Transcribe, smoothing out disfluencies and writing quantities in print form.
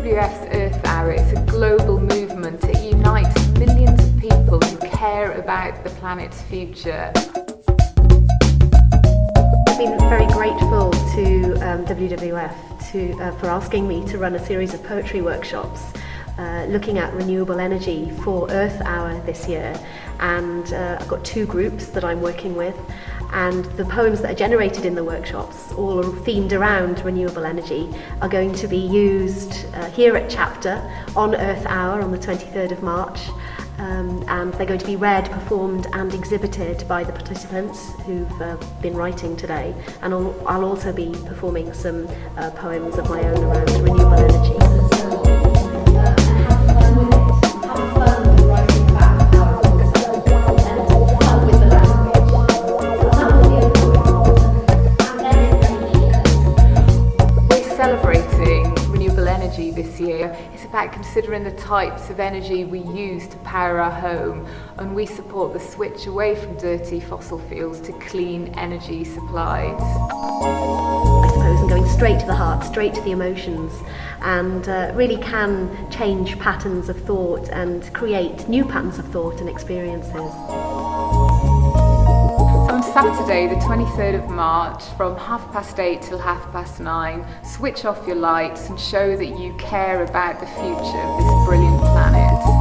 WWF's Earth Hour is a global movement. It unites millions of people who care about the planet's future. I've been very grateful to WWF for asking me to run a series of poetry workshops looking at renewable energy for Earth Hour this year, and I've got two groups that I'm working with, and the poems that are generated in the workshops, all themed around renewable energy, are going to be used here at Chapter on Earth Hour on the 23rd of March, and they're going to be read, performed and exhibited by the participants who've been writing today, and I'll also be performing some poems of my own around renewable energy. Celebrating renewable energy this year is about considering the types of energy we use to power our home, and we support the switch away from dirty fossil fuels to clean energy supplies. I suppose, and going straight to the heart, straight to the emotions, and really can change patterns of thought and create new patterns of thought and experiences. On Saturday, the 23rd of March, from 8:30 till 9:30, switch off your lights and show that you care about the future of this brilliant planet.